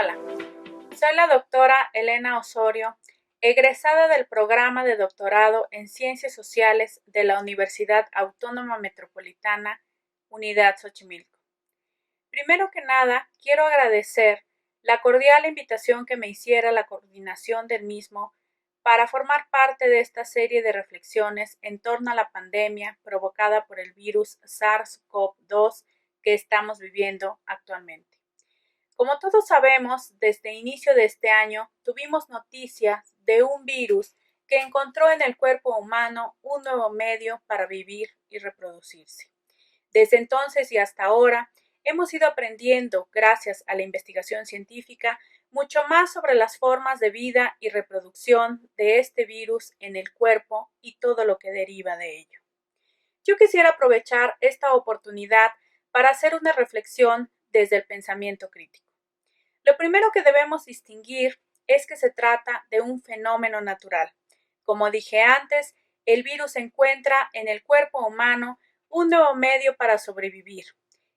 Hola, soy la doctora Elena Osorio, egresada del programa de doctorado en Ciencias Sociales de la Universidad Autónoma Metropolitana, Unidad Xochimilco. Primero que nada, quiero agradecer la cordial invitación que me hiciera la coordinación del mismo para formar parte de esta serie de reflexiones en torno a la pandemia provocada por el virus SARS-CoV-2 que estamos viviendo actualmente. Como todos sabemos, desde inicio de este año tuvimos noticias de un virus que encontró en el cuerpo humano un nuevo medio para vivir y reproducirse. Desde entonces y hasta ahora, hemos ido aprendiendo, gracias a la investigación científica, mucho más sobre las formas de vida y reproducción de este virus en el cuerpo y todo lo que deriva de ello. Yo quisiera aprovechar esta oportunidad para hacer una reflexión desde el pensamiento crítico. Lo primero que debemos distinguir es que se trata de un fenómeno natural. Como dije antes, el virus encuentra en el cuerpo humano un nuevo medio para sobrevivir,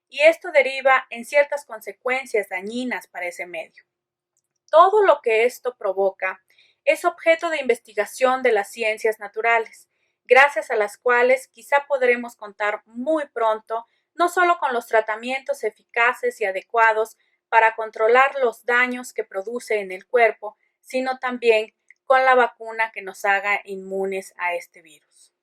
y esto deriva en ciertas consecuencias dañinas para ese medio. Todo lo que esto provoca es objeto de investigación de las ciencias naturales, gracias a las cuales quizá podremos contar muy pronto no solo con los tratamientos eficaces y adecuados para controlar los daños que produce en el cuerpo, sino también con la vacuna que nos haga inmunes a este virus.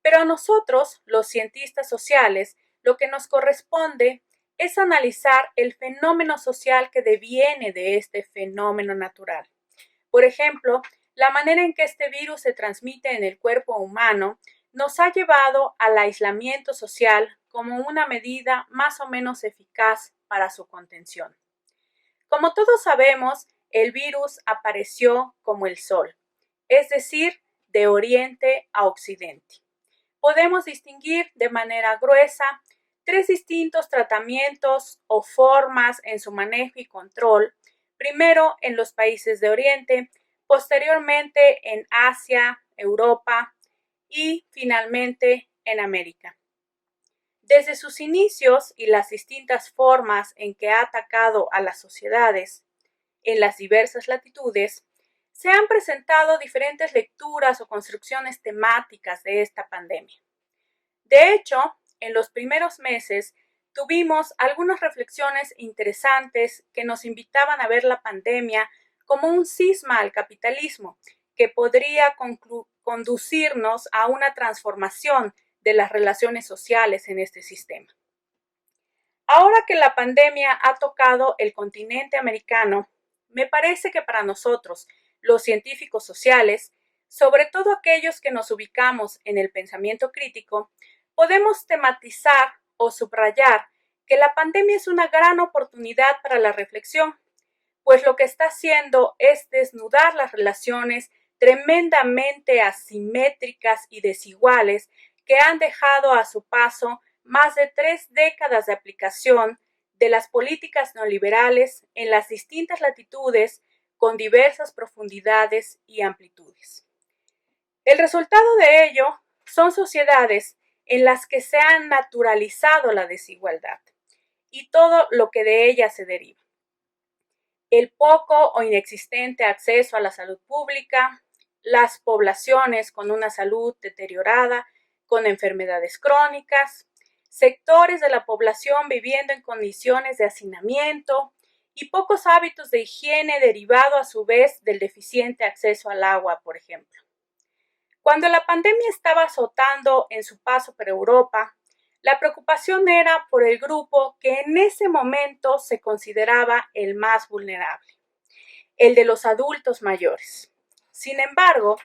Pero a nosotros, los cientistas sociales, lo que nos corresponde es analizar el fenómeno social que deviene de este fenómeno natural. Por ejemplo, la manera en que este virus se transmite en el cuerpo humano nos ha llevado al aislamiento social como una medida más o menos eficaz para su contención. Como todos sabemos, el virus apareció como el sol, es decir, de oriente a occidente. Podemos distinguir de manera gruesa tres distintos tratamientos o formas en su manejo y control, primero en los países de Oriente, posteriormente en Asia, Europa y finalmente en América. Desde sus inicios y las distintas formas en que ha atacado a las sociedades en las diversas latitudes, se han presentado diferentes lecturas o construcciones temáticas de esta pandemia. De hecho, en los primeros meses tuvimos algunas reflexiones interesantes que nos invitaban a ver la pandemia como un cisma al capitalismo que podría conducirnos a una transformación de las relaciones sociales en este sistema. Ahora que la pandemia ha tocado el continente americano, me parece que para nosotros, los científicos sociales, sobre todo aquellos que nos ubicamos en el pensamiento crítico, podemos tematizar o subrayar que la pandemia es una gran oportunidad para la reflexión, pues lo que está haciendo es desnudar las relaciones tremendamente asimétricas y desiguales que han dejado a su paso más de 3 décadas de aplicación de las políticas neoliberales en las distintas latitudes con diversas profundidades y amplitudes. El resultado de ello son sociedades en las que se ha naturalizado la desigualdad y todo lo que de ella se deriva. El poco o inexistente acceso a la salud pública, las poblaciones con una salud deteriorada, con enfermedades crónicas, sectores de la población viviendo en condiciones de hacinamiento y pocos hábitos de higiene derivado a su vez del deficiente acceso al agua, por ejemplo. Cuando la pandemia estaba azotando en su paso por Europa, la preocupación era por el grupo que en ese momento se consideraba el más vulnerable, el de los adultos mayores. Sin embargo,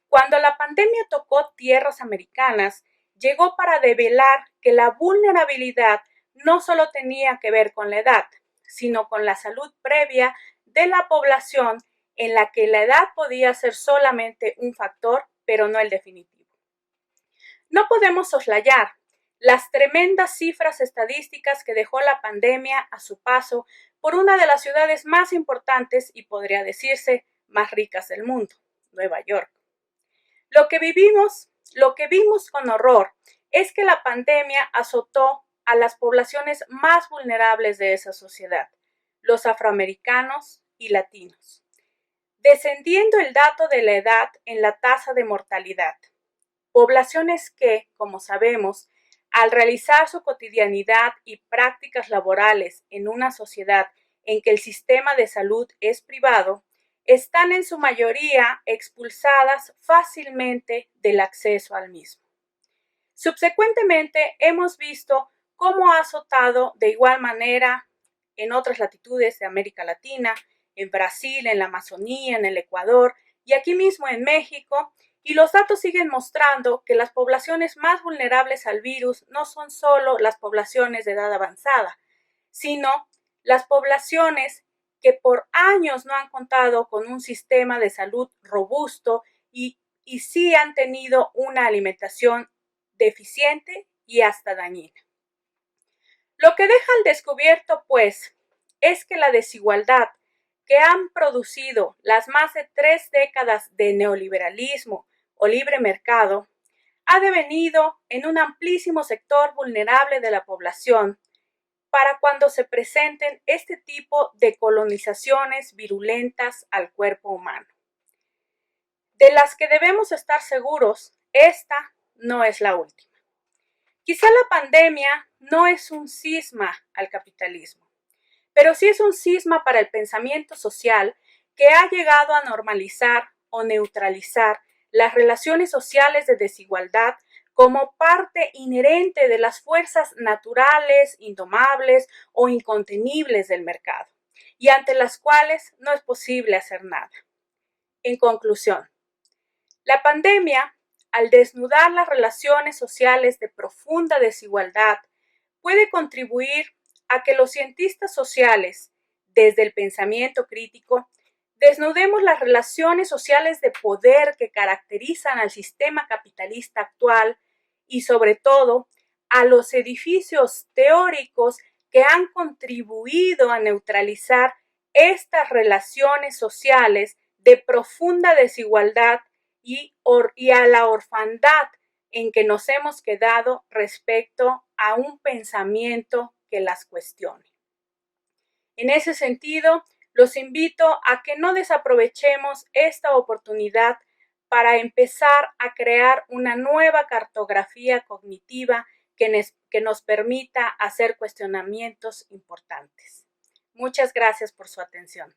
cuando la pandemia tocó tierras americanas, llegó para develar que la vulnerabilidad no solo tenía que ver con la edad, sino con la salud previa de la población en la que la edad podía ser solamente un factor, pero no el definitivo. No podemos soslayar las tremendas cifras estadísticas que dejó la pandemia a su paso por una de las ciudades más importantes y podría decirse más ricas del mundo, Nueva York. Lo que vimos con horror es que la pandemia azotó a las poblaciones más vulnerables de esa sociedad, los afroamericanos y latinos, descendiendo el dato de la edad en la tasa de mortalidad. Poblaciones que, como sabemos, al realizar su cotidianidad y prácticas laborales en una sociedad en que el sistema de salud es privado, están en su mayoría expulsadas fácilmente del acceso al mismo. Subsecuentemente, hemos visto cómo ha azotado de igual manera en otras latitudes de América Latina, en Brasil, en la Amazonía, en el Ecuador y aquí mismo en México, y los datos siguen mostrando que las poblaciones más vulnerables al virus no son solo las poblaciones de edad avanzada, sino las poblaciones que por años no han contado con un sistema de salud robusto y sí han tenido una alimentación deficiente y hasta dañina. Lo que deja al descubierto, pues, es que la desigualdad que han producido las más de 3 décadas de neoliberalismo o libre mercado ha devenido en un amplísimo sector vulnerable de la población para cuando se presenten este tipo de colonizaciones virulentas al cuerpo humano. De las que debemos estar seguros, esta no es la última. Quizá la pandemia no es un cisma al capitalismo, pero sí es un cisma para el pensamiento social que ha llegado a normalizar o neutralizar las relaciones sociales de desigualdad como parte inherente de las fuerzas naturales, indomables o incontenibles del mercado, y ante las cuales no es posible hacer nada. En conclusión, la pandemia, al desnudar las relaciones sociales de profunda desigualdad, puede contribuir a que los cientistas sociales, desde el pensamiento crítico, desnudemos las relaciones sociales de poder que caracterizan al sistema capitalista actual y, sobre todo, a los edificios teóricos que han contribuido a neutralizar estas relaciones sociales de profunda desigualdad y a la orfandad en que nos hemos quedado respecto a un pensamiento que las cuestione. En ese sentido, los invito a que no desaprovechemos esta oportunidad para empezar a crear una nueva cartografía cognitiva que nos permita hacer cuestionamientos importantes. Muchas gracias por su atención.